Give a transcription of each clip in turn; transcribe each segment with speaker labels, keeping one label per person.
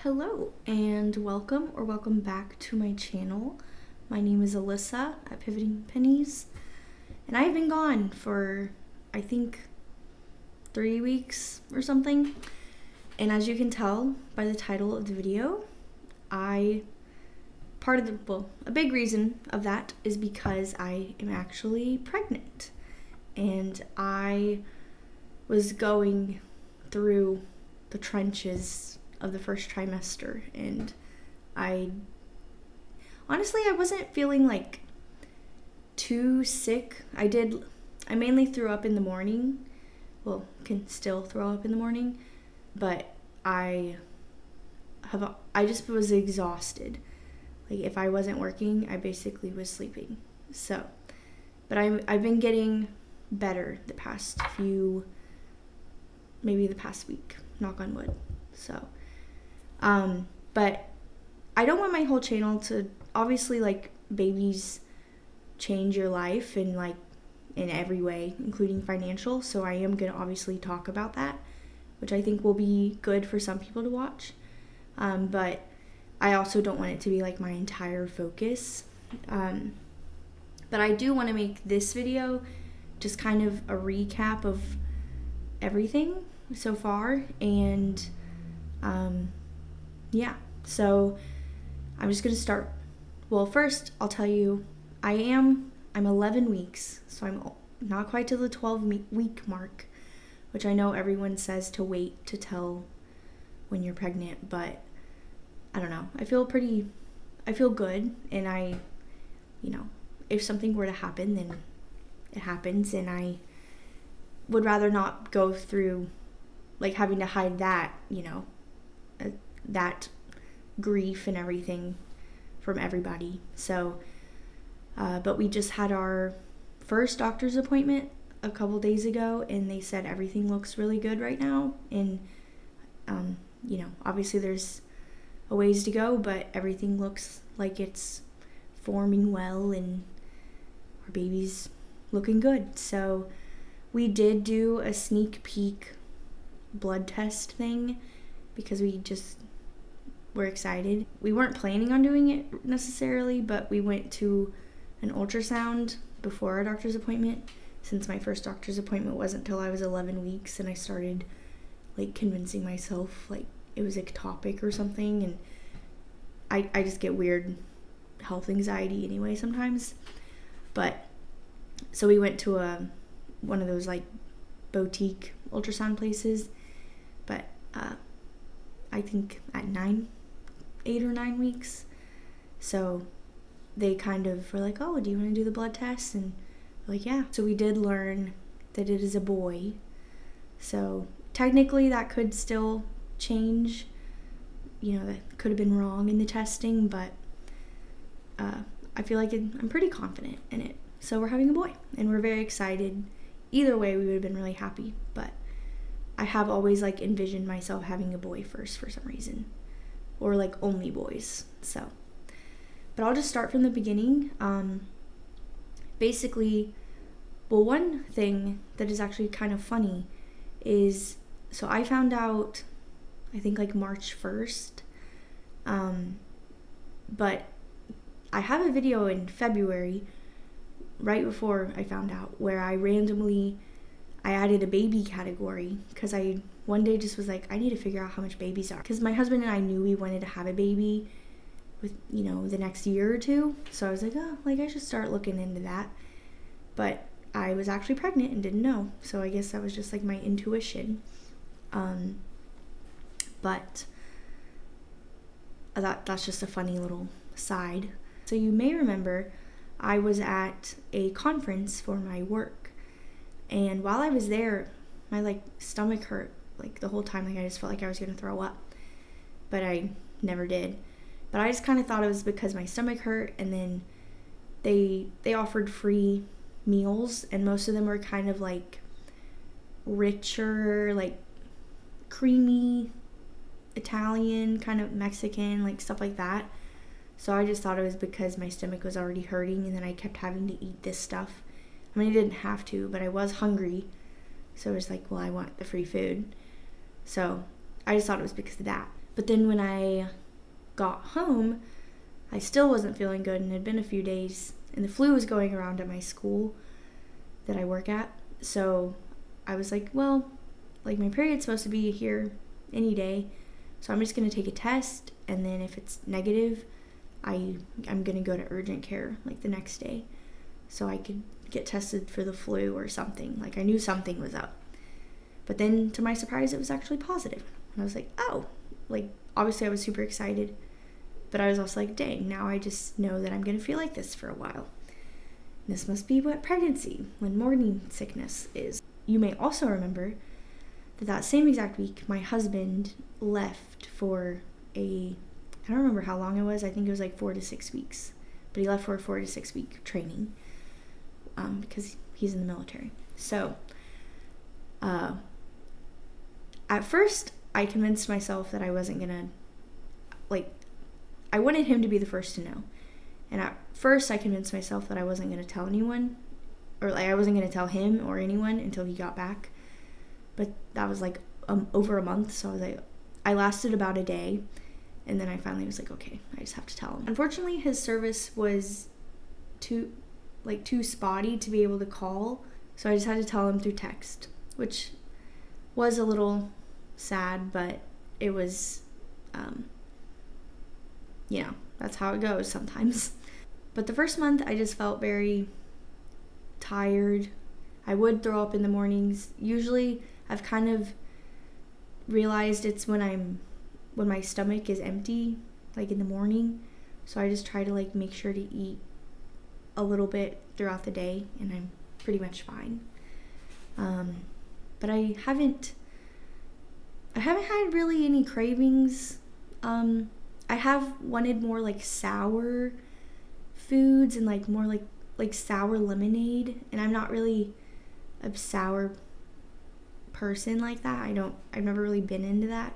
Speaker 1: Hello and welcome back to my channel. My name is Alyssa at Pivoting Pennies, and I've been gone for I think 3 weeks or something. And as you can tell by the title of the video, a big reason of that is because I am actually pregnant, and I was going through the trenches of the first trimester, and I wasn't feeling like too sick. I mainly threw up in the morning. Well, can still throw up in the morning, but I just was exhausted. Like if I wasn't working, I basically was sleeping. So, but I've been getting better the past week, knock on wood. So, but I don't want my whole channel to, obviously, like, babies change your life in every way, including financial. So I am going to obviously talk about that, which I think will be good for some people to watch. But I also don't want it to be like my entire focus. But I do want to make this video just kind of a recap of everything so far, and so I'm just gonna start. Well, first I'll tell you I'm 11 weeks, so I'm not quite to the 12-week mark, which I know everyone says to wait to tell when you're pregnant, but I don't know, I feel good, and if something were to happen, then it happens, and I would rather not go through like having to hide that, that grief and everything from everybody. So, but we just had our first doctor's appointment a couple days ago, and they said everything looks really good right now. And, obviously there's a ways to go, but everything looks like it's forming well, and our baby's looking good. So we did do a sneak peek blood test thing because we just were excited. We weren't planning on doing it necessarily, but we went to an ultrasound before our doctor's appointment, since my first doctor's appointment wasn't until I was 11 weeks, and I started convincing myself it was ectopic or something, and I just get weird health anxiety anyway sometimes. But so we went to one of those boutique ultrasound places, but I think at 8 or 9 weeks. So they kind of were like, oh, do you want to do the blood test? And we're like, yeah. So we did learn that it is a boy. So technically that could still change. That could have been wrong in the testing, but I feel like I'm pretty confident in it. So we're having a boy, and we're very excited. Either way, we would have been really happy, but I have always envisioned myself having a boy first for some reason, or only boys. So, but I'll just start from the beginning. Basically, well, one thing that is actually kind of funny is, so I found out, I think March 1st, but I have a video in February, right before I found out, where I added a baby category, because I one day just was like, I need to figure out how much babies are, because my husband and I knew we wanted to have a baby with the next year or two. So I was like, oh, I should start looking into that. But I was actually pregnant and didn't know, so I guess that was just my intuition. But that's just a funny little side. So you may remember I was at a conference for my work, and while I was there, my stomach hurt the whole time. I just felt like I was gonna throw up, but I never did. But I just kind of thought it was because my stomach hurt, and then they offered free meals, and most of them were kind of richer, creamy Italian, kind of Mexican, stuff like that. So I just thought it was because my stomach was already hurting, and then I kept having to eat this stuff. I mean, I didn't have to, but I was hungry. So I was well, I want the free food. So I just thought it was because of that. But then when I got home, I still wasn't feeling good, and it had been a few days, and the flu was going around at my school that I work at. So I was like, well, like my period's supposed to be here any day, so I'm just going to take a test, and then if it's negative, I'm going to go to urgent care like the next day so I could get tested for the flu or something. Like I knew something was up. But then to my surprise, it was actually positive. And I was like, oh, like obviously I was super excited, but I was also like, dang, now I just know that I'm going to feel like this for a while. This must be what pregnancy, when morning sickness is. You may also remember that same exact week, my husband left for I don't remember how long it was. I think it was like 4 to 6 weeks. But he left for a 4 to 6 week training because he's in the military. So at first, I convinced myself that I wasn't going to, like, I wanted him to be the first to know. And at first, I convinced myself that I wasn't going to tell anyone, or like I wasn't going to tell him or anyone until he got back. But that was like over a month, so I was like, I lasted about a day, and then I finally was like, okay, I just have to tell him. Unfortunately, his service was too spotty to be able to call, so I just had to tell him through text, which was a little sad, but it was, that's how it goes sometimes. But the first month, I just felt very tired. I would throw up in the mornings. Usually, I've kind of realized it's when my stomach is empty, like in the morning. So I just try to like make sure to eat a little bit throughout the day, and I'm pretty much fine. But I haven't had really any cravings. I have wanted more like sour foods and like more like sour lemonade, and I'm not really a sour person like that. I've never really been into that.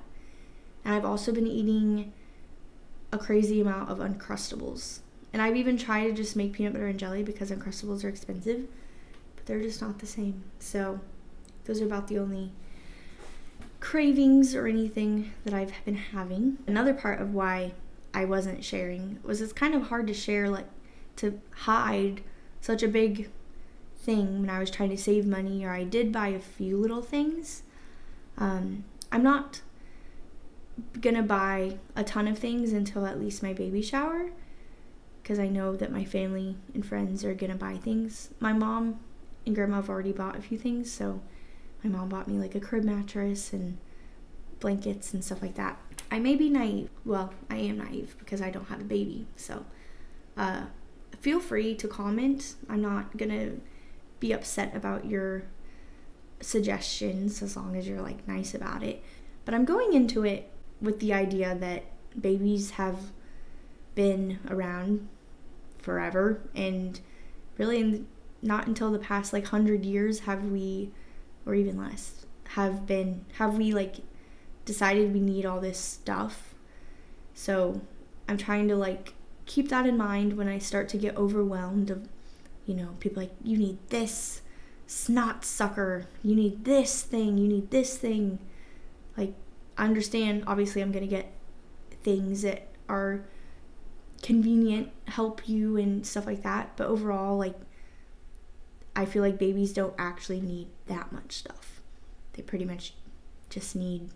Speaker 1: And I've also been eating a crazy amount of Uncrustables. And I've even tried to just make peanut butter and jelly because Uncrustables are expensive, but they're just not the same. So those are about the only cravings or anything that I've been having. Another part of why I wasn't sharing was it's kind of hard to share, like to hide such a big thing when I was trying to save money, or I did buy a few little things. I'm not gonna buy a ton of things until at least my baby shower, because I know that my family and friends are gonna buy things. My mom and grandma have already bought a few things, so my mom bought me like a crib mattress and blankets and stuff like that. I may be naive. Well, I am naive because I don't have a baby. So feel free to comment. I'm not gonna be upset about your suggestions as long as you're like nice about it. But I'm going into it with the idea that babies have been around forever, and really not until the past like 100 years have we, or even less, have we like decided we need all this stuff. So I'm trying to like keep that in mind when I start to get overwhelmed of, people like, you need this snot sucker, you need this thing. Like, I understand, obviously I'm gonna get things that are convenient, help you and stuff like that, but overall, like, I feel like babies don't actually need that much stuff. They pretty much just need,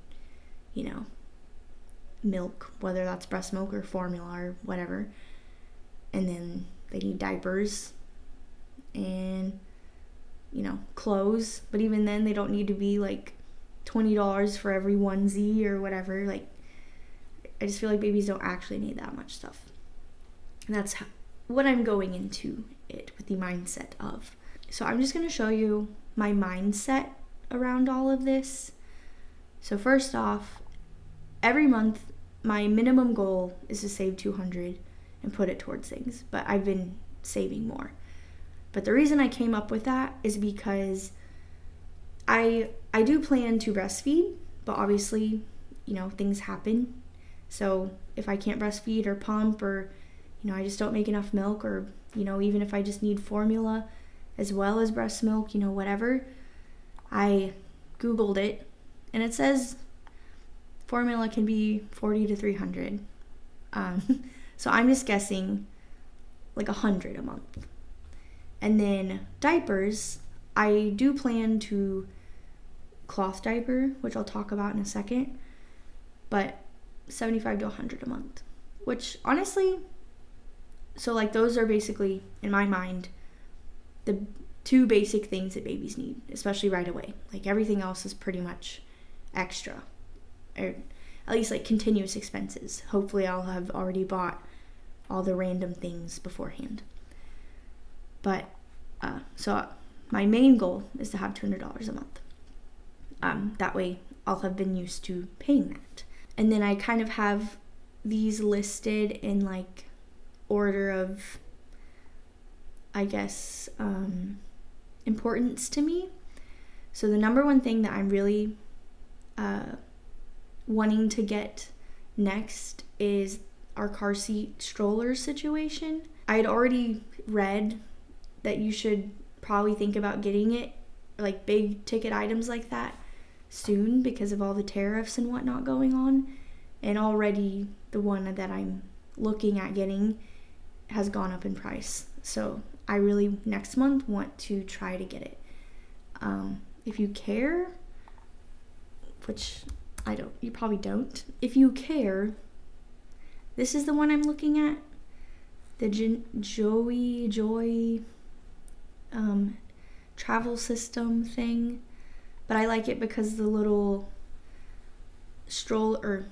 Speaker 1: milk, whether that's breast milk or formula or whatever. And then they need diapers and, clothes. But even then, they don't need to be like $20 for every onesie or whatever. Like, I just feel like babies don't actually need that much stuff. And that's what I'm going into it with the mindset of. So I'm just going to show you my mindset around all of this. So first off, every month, my minimum goal is to save $200 and put it towards things, but I've been saving more. But the reason I came up with that is because I do plan to breastfeed, but obviously, things happen. So if I can't breastfeed or pump, or, I just don't make enough milk, or, even if I just need formula as well as breast milk, whatever, I Googled it, and it says Formula can be 40 to 300. So I'm just guessing like 100 a month. And then diapers, I do plan to cloth diaper, which I'll talk about in a second, but 75 to 100 a month, which honestly, so like those are basically, in my mind, the two basic things that babies need, especially right away. Like everything else is pretty much extra, or at least like continuous expenses. Hopefully I'll have already bought all the random things beforehand. But so my main goal is to have $200 a month. That way I'll have been used to paying that. And then I kind of have these listed in like order of, I guess, importance to me. So the number one thing that I'm really wanting to get next is our car seat stroller situation. I had already read that you should probably think about getting it, like big ticket items like that, soon because of all the tariffs and whatnot going on. And already the one that I'm looking at getting has gone up in price. So I really next month want to try to get it. If you care, which I don't, you probably don't. If you care, this is the one I'm looking at. The Joy travel system thing. But I like it because the little stroller or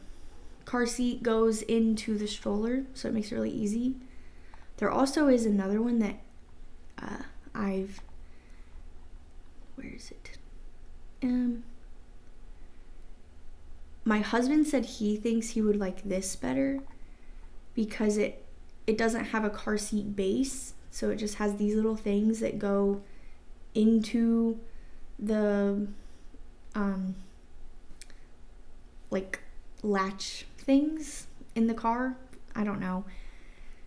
Speaker 1: car seat goes into the stroller, so it makes it really easy. There also is another one that where is it? My husband said he thinks he would like this better because it doesn't have a car seat base, so it just has these little things that go into the like latch things in the car. I don't know.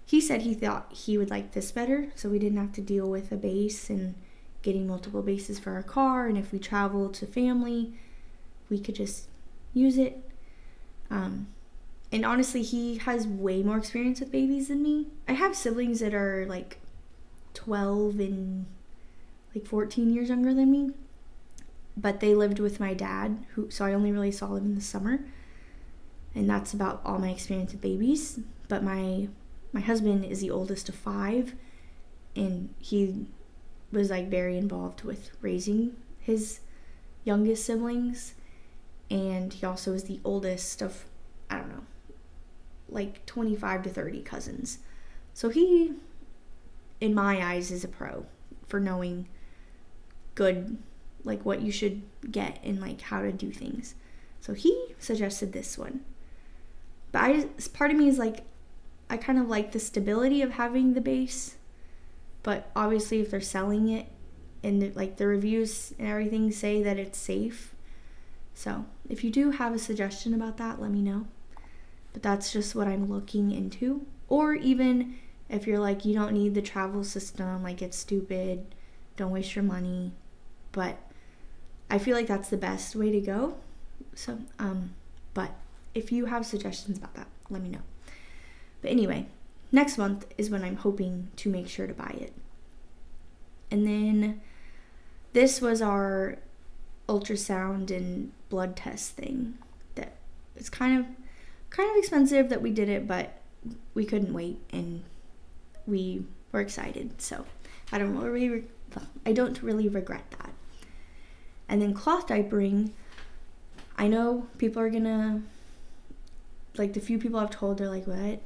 Speaker 1: He said he thought he would like this better, so we didn't have to deal with a base and getting multiple bases for our car, and if we travel to family, we could just use it. And honestly, he has way more experience with babies than me. I have siblings that are like 12 and like 14 years younger than me, but they lived with my dad, so I only really saw them in the summer, and that's about all my experience with babies. But my husband is the oldest of 5, and he was like very involved with raising his youngest siblings, and he also is the oldest of, I don't know, like 25 to 30 cousins. So he, in my eyes, is a pro for knowing good, like what you should get and like how to do things. So he suggested this one. But part of me is like, I kind of like the stability of having the base, but obviously if they're selling it and like the reviews and everything say that it's safe. So if you do have a suggestion about that, let me know. But that's just what I'm looking into. Or even if you're like, you don't need the travel system, like it's stupid, don't waste your money. But I feel like that's the best way to go. So, but if you have suggestions about that, let me know. But anyway, next month is when I'm hoping to make sure to buy it. And then this was our ultrasound and blood test thing that it's kind of expensive that we did it, but we couldn't wait and we were excited. So I don't really regret that. And then cloth diapering, I know people are gonna, like the few people I've told, they're like, what?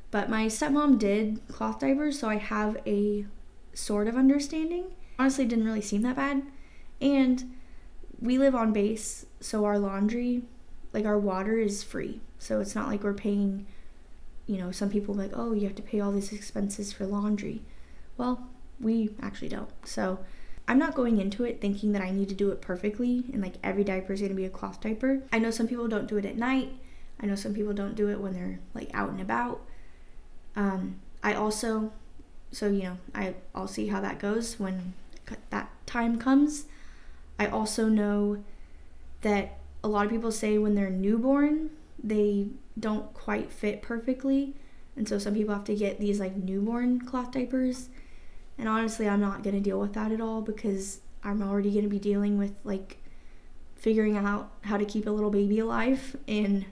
Speaker 1: But my stepmom did cloth diapers, so I have a sort of understanding. Honestly, it didn't really seem that bad. And we live on base, so our laundry, like our water is free. So it's not like we're paying, some people are like, oh, you have to pay all these expenses for laundry. Well, we actually don't. So I'm not going into it thinking that I need to do it perfectly and like every diaper is going to be a cloth diaper. I know some people don't do it at night. I know some people don't do it when they're like out and about. I'll see how that goes when that time comes. I also know that a lot of people say when they're newborn, they don't quite fit perfectly. And so some people have to get these like newborn cloth diapers. And honestly, I'm not going to deal with that at all because I'm already going to be dealing with like figuring out how to keep a little baby alive and,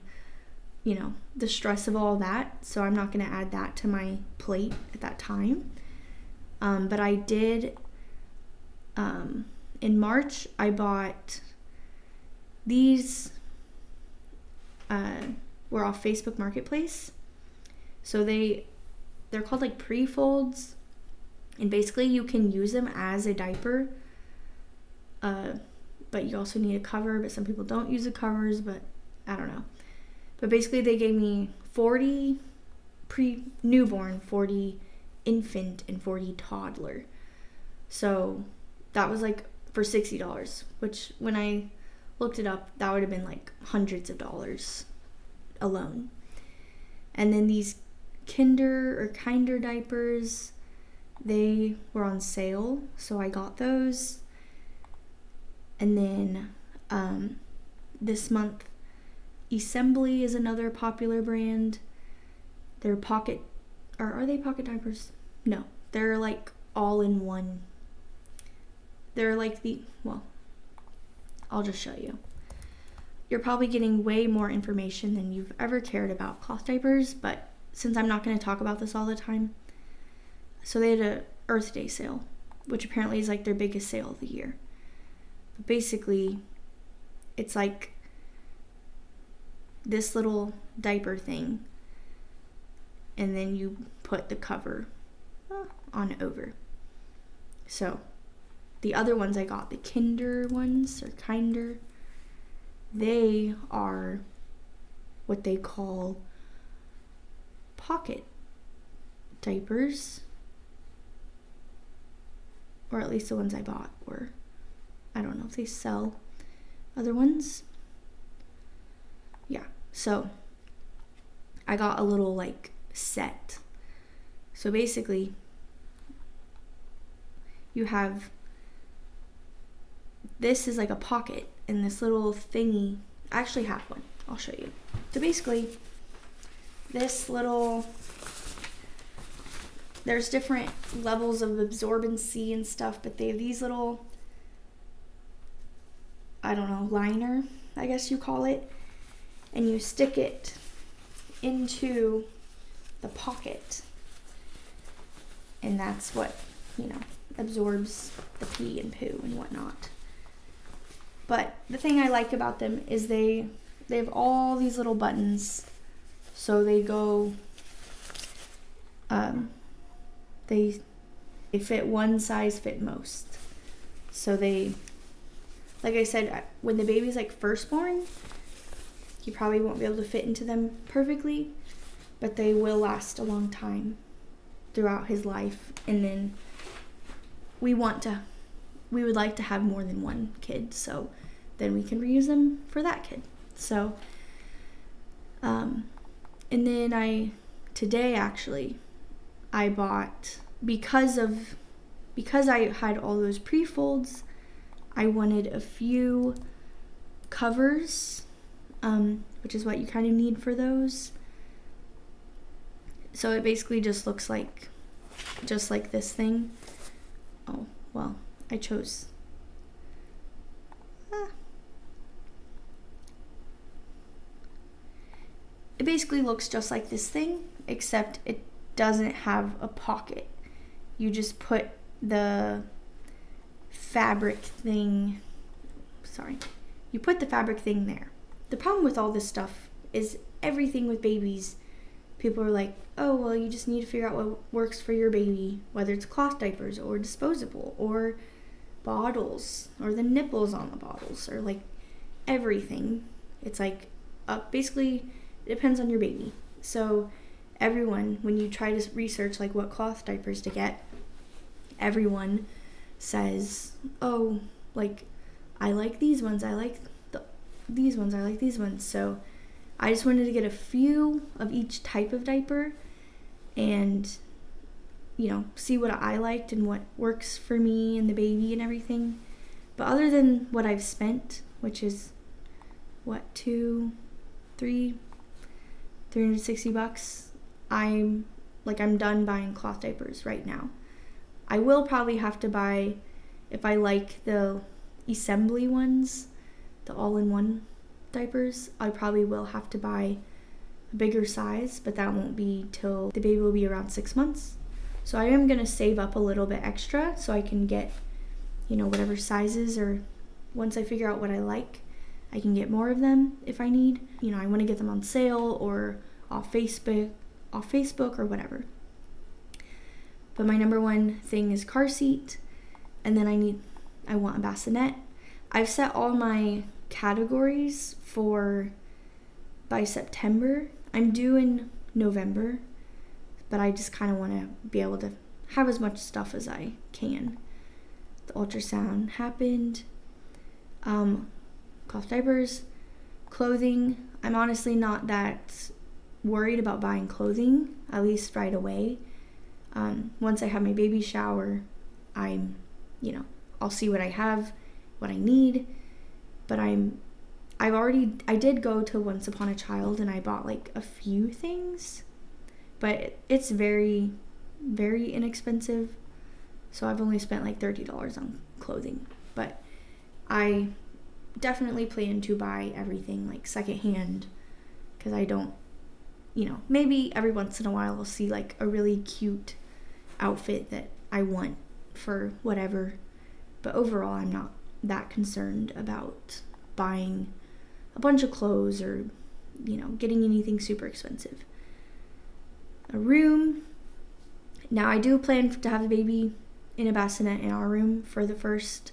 Speaker 1: you know, the stress of all that. So I'm not going to add that to my plate at that time. But I did, in March, I bought these, were off Facebook Marketplace. So they're called like pre-folds. And basically you can use them as a diaper. But you also need a cover, but some people don't use the covers, but I don't know. But basically they gave me 40 newborn, 40 infant, and 40 toddler. So that was like for $60, which when I looked it up, that would have been like hundreds of dollars alone. And then these kinder diapers, they were on sale, so I got those. And then this month, Assembly is another popular brand. They're pocket, or are they pocket diapers? No, they're like all in one. They're like I'll just show you. You're probably getting way more information than you've ever cared about cloth diapers, but since I'm not going to talk about this all the time, so they had a Earth Day sale, which apparently is like their biggest sale of the year. But basically, it's like this little diaper thing, and then you put the cover on over. So the other ones I got, the kinder ones, or kinder, they are what they call pocket diapers, or at least the ones I bought were. I don't know if they sell other ones. Yeah, so I got a little like set. So basically you have, this is like a pocket, and this little thingy, I actually have one, I'll show you. So basically this little, there's different levels of absorbency and stuff, but they have these little, I don't know, liner, I guess you call it, and you stick it into the pocket, and that's what, you know, absorbs the pee and poo and whatnot. But the thing I like about them is they have all these little buttons, so they go, they fit one size fit most. So they, like I said, when the baby's like first born, you probably won't be able to fit into them perfectly, but they will last a long time throughout his life. And then we would like to have more than one kid, so then we can reuse them for that kid. So, and then today actually, I bought, because I had all those pre-folds, I wanted a few covers, which is what you kind of need for those. So it basically just looks like, just like this thing. Oh, well, I chose. It basically looks just like this thing, except it doesn't have a pocket. You just put the fabric thing, you put the fabric thing there. The problem with all this stuff is everything with babies, people are like, oh, well, you just need to figure out what works for your baby, whether it's cloth diapers or disposable or bottles or the nipples on the bottles or like everything. It's like basically it depends on your baby. So everyone, when you try to research like what cloth diapers to get, everyone says, oh, like I like these ones, I like these ones, I like these ones. So I just wanted to get a few of each type of diaper and, you know, see what I liked and what works for me and the baby and everything. But other than what I've spent, which is $360. I'm done buying cloth diapers right now. I will probably have to buy, if I like the assembly ones, the all-in-one diapers, I probably will have to buy a bigger size, but that won't be till the baby will be around 6 months. So I am gonna save up a little bit extra so I can get, whatever sizes, or once I figure out what I like, I can get more of them if I need. I want to get them on sale or off Facebook or whatever. But my number one thing is car seat, and then I want a bassinet. I've set all my categories by September. I'm due in November, but I just kind of want to be able to have as much stuff as I can. The ultrasound happened. Cloth diapers, clothing. I'm honestly not that worried about buying clothing, at least right away. Once I have my baby shower, I'll see what I have, what I need. But I did go to Once Upon a Child and I bought like a few things, but it's very, very inexpensive. So I've only spent like $30 on clothing, but I definitely plan to buy everything like secondhand, because I don't, maybe every once in a while I'll see like a really cute outfit that I want for whatever, but overall I'm not that concerned about buying a bunch of clothes or, getting anything super expensive. A room. Now I do plan to have the baby in a bassinet in our room for the first,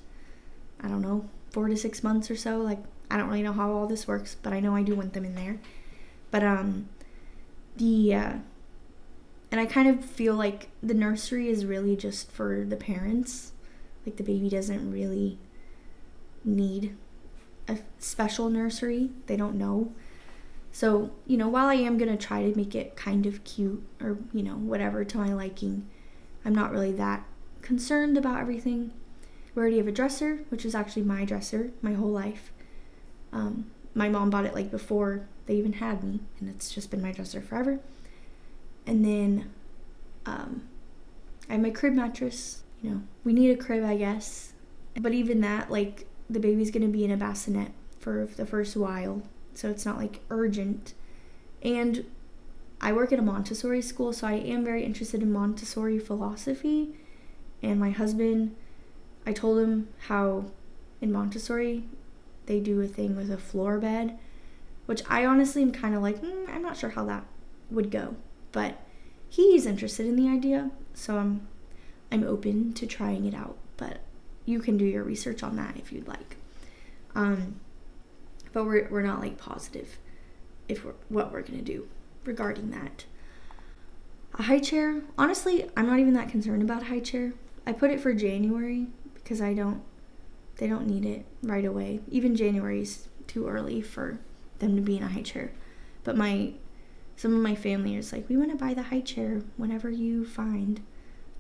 Speaker 1: 4 to 6 months or so. Like, I don't really know how all this works, but I know I do want them in there. But and I kind of feel like the nursery is really just for the parents. Like, the baby doesn't really need a special nursery. They don't know. So, while I am going to try to make it kind of cute or, whatever to my liking, I'm not really that concerned about everything. We already have a dresser, which is actually my dresser my whole life. My mom bought it like before they even had me, and it's just been my dresser forever. And then I have my crib mattress. We need a crib, I guess. But even that, like, the baby's going to be in a bassinet for the first while, so it's not like urgent. And I work at a Montessori school, so I am very interested in Montessori philosophy. And my husband, I told him how in Montessori they do a thing with a floor bed, which I honestly am kind of like, I'm not sure how that would go. But he's interested in the idea, so I'm open to trying it out. But you can do your research on that if you'd like. But we're not like positive what we're gonna do regarding that. A high chair. Honestly, I'm not even that concerned about a high chair. I put it for January because they don't need it right away. Even January is too early for them to be in a high chair. But some of my family is like, we want to buy the high chair whenever you find.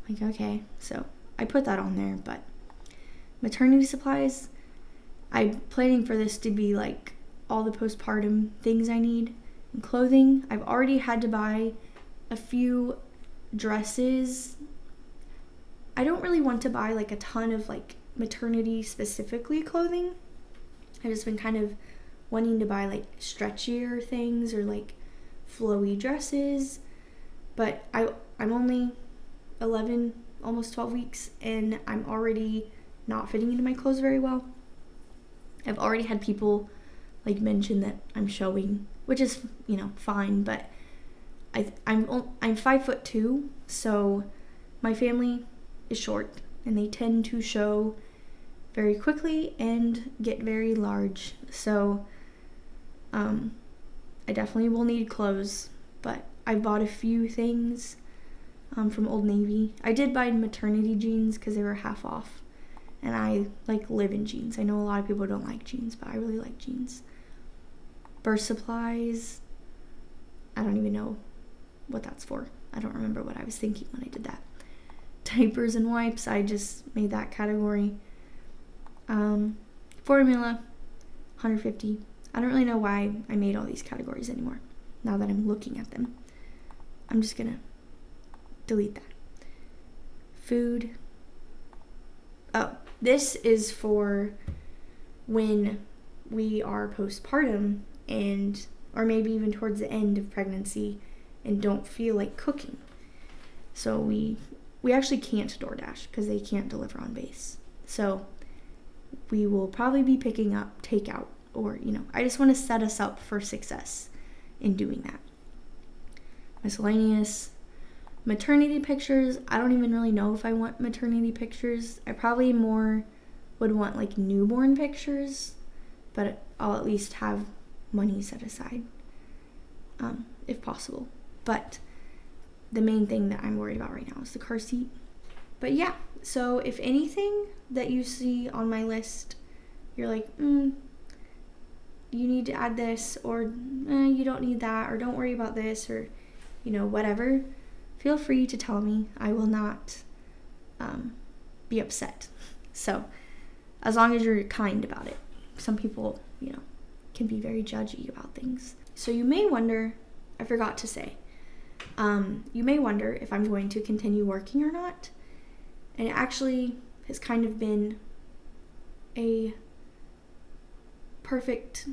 Speaker 1: Like, okay. So I put that on there. But maternity supplies, I'm planning for this to be like all the postpartum things I need. And clothing, I've already had to buy a few dresses. I don't really want to buy like a ton of like maternity specifically clothing. I've just been kind of wanting to buy like stretchier things or like flowy dresses. But I'm only 11, almost 12 weeks, and I'm already not fitting into my clothes very well. I've already had people like mention that I'm showing, which is, fine, but I'm 5'2", so my family is short, and they tend to show very quickly and get very large. So I definitely will need clothes, but I bought a few things from Old Navy. I did buy maternity jeans because they were half off, and I live in jeans. I know a lot of people don't like jeans, but I really like jeans. Birth supplies, I don't even know what that's for. I don't remember what I was thinking when I did that. Diapers and wipes, I just made that category. Formula, $150. I don't really know why I made all these categories anymore. Now that I'm looking at them, I'm just gonna delete that. Food. Oh, this is for when we are postpartum or maybe even towards the end of pregnancy and don't feel like cooking. So we actually can't DoorDash because they can't deliver on base. So we will probably be picking up takeout, or, I just want to set us up for success in doing that. Miscellaneous. Maternity pictures. I don't even really know if I want maternity pictures. I probably more would want like newborn pictures, but I'll at least have money set aside, if possible. But the main thing that I'm worried about right now is the car seat. But yeah, so if anything that you see on my list, you're like, you need to add this, or you don't need that, or don't worry about this, or, whatever, feel free to tell me. I will not be upset. So as long as you're kind about it. Some people, can be very judgy about things. So you may wonder, I forgot to say, you may wonder if I'm going to continue working or not. And it actually has kind of been a perfect,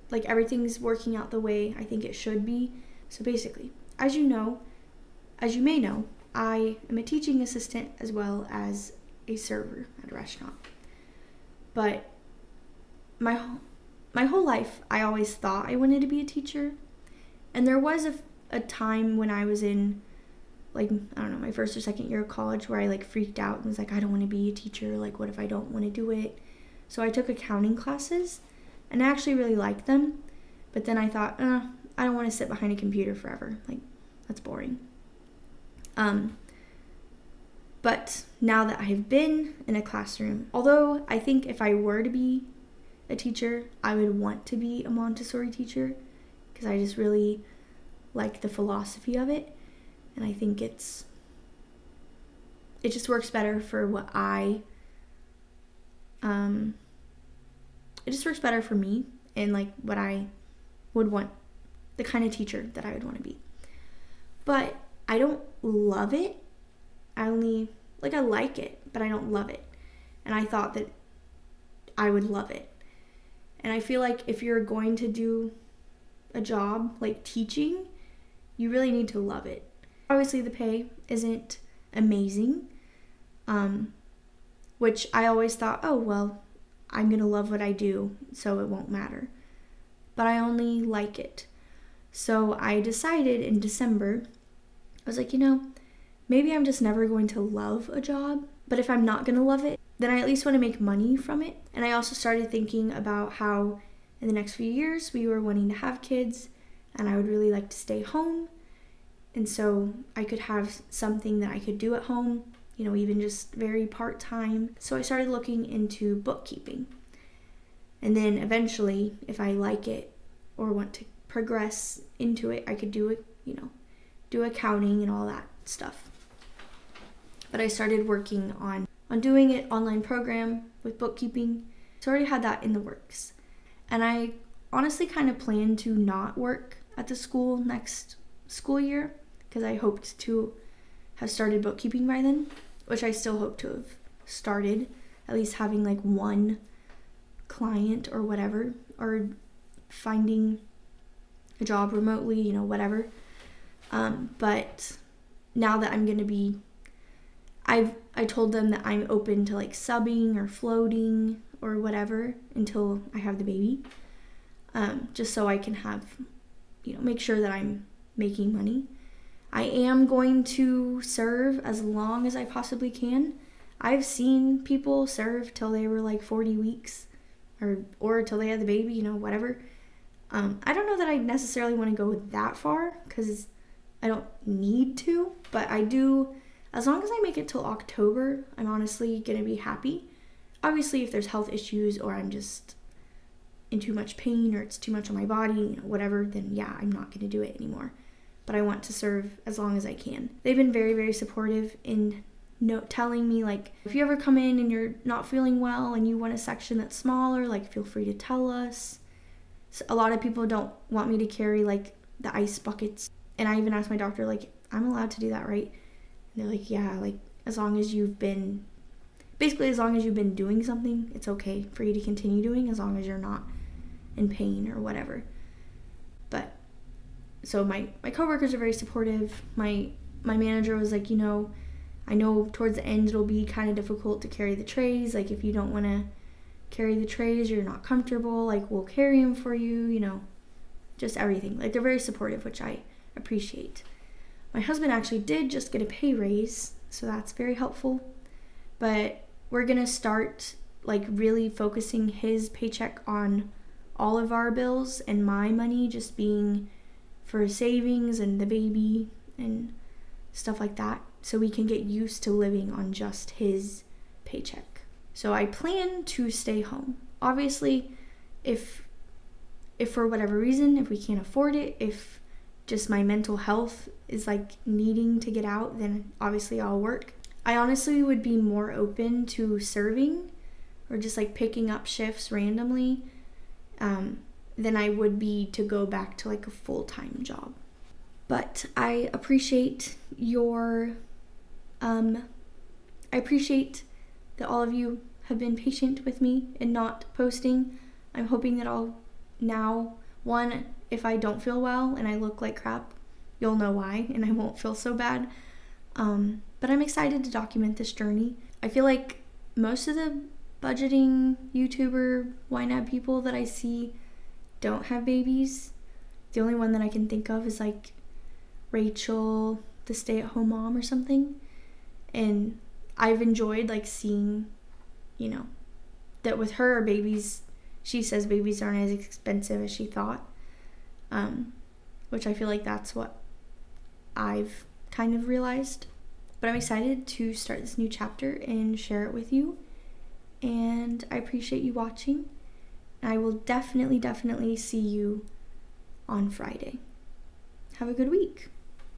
Speaker 1: like everything's working out the way I think it should be. So basically, as you may know, I am a teaching assistant as well as a server at a restaurant. But my whole life, I always thought I wanted to be a teacher. And there was a time when I was in, like, I don't know, my first or second year of college where I, like, freaked out and was like, I don't want to be a teacher. Like, what if I don't want to do it? So I took accounting classes, and I actually really liked them. But then I thought, I don't want to sit behind a computer forever. Like, that's boring. But now that I have been in a classroom, although I think if I were to be a teacher, I would want to be a Montessori teacher because I just really like the philosophy of it. And I think it just works better for what it just works better for me and like what I would want, the kind of teacher that I would want to be. But I don't love it. I like it, but I don't love it. And I thought that I would love it. And I feel like if you're going to do a job like teaching, you really need to love it. Obviously, the pay isn't amazing, which I always thought, oh, well, I'm going to love what I do, so it won't matter. But I only like it. So I decided in December, I was like, maybe I'm just never going to love a job, but if I'm not going to love it, then I at least want to make money from it. And I also started thinking about how in the next few years we were wanting to have kids, and I would really like to stay home. And so I could have something that I could do at home, even just very part-time. So I started looking into bookkeeping. And then eventually, if I like it or want to progress into it, I could do it, do accounting and all that stuff. But I started working on doing an online program with bookkeeping. So I already had that in the works. And I honestly kind of plan to not work at the school next school year because I hoped to have started bookkeeping by then, which I still hope to have started, at least having like one client or whatever, or finding a job remotely, whatever. But now that I'm going to be, I told them that I'm open to like subbing or floating or whatever until I have the baby, just so I can have, make sure that I'm making money. I am going to serve as long as I possibly can. I've seen people serve till they were like 40 weeks or till they had the baby, whatever. I don't know that I necessarily want to go that far because I don't need to, but I do. As long as I make it till October, I'm honestly going to be happy. Obviously, if there's health issues or I'm just in too much pain or it's too much on my body, whatever, then yeah, I'm not going to do it anymore. But I want to serve as long as I can. They've been very, very supportive in telling me, like, if you ever come in and you're not feeling well and you want a section that's smaller, like, feel free to tell us. So a lot of people don't want me to carry like the ice buckets. And I even asked my doctor, like, I'm allowed to do that, right? And they're like, yeah, like as long as you've been doing something, it's okay for you to continue doing as long as you're not in pain or whatever. But so my coworkers are very supportive. My manager was like, I know towards the end it'll be kind of difficult to carry the trays. Like if you don't want to carry the trays, you're not comfortable, like we'll carry them for you, just everything. Like they're very supportive, which I appreciate. My husband actually did just get a pay raise, so that's very helpful. But we're gonna start like really focusing his paycheck on all of our bills and my money just being for savings and the baby and stuff like that, so we can get used to living on just his paycheck. So I plan to stay home. Obviously, if for whatever reason, if we can't afford it, if just my mental health is like needing to get out, then obviously I'll work. I honestly would be more open to serving or just like picking up shifts randomly than I would be to go back to like a full-time job. But I appreciate I appreciate that all of you have been patient with me and not posting. I'm hoping that I'll now, one, if I don't feel well and I look like crap, you'll know why and I won't feel so bad. But I'm excited to document this journey. I feel like most of the budgeting YouTuber YNAB people that I see don't have babies. The only one that I can think of is like Rachel, the stay-at-home mom or something. And I've enjoyed like seeing, that with her babies, she says babies aren't as expensive as she thought, which I feel like that's what I've kind of realized. But I'm excited to start this new chapter and share it with you. And I appreciate you watching. I will definitely see you on Friday. Have a good week.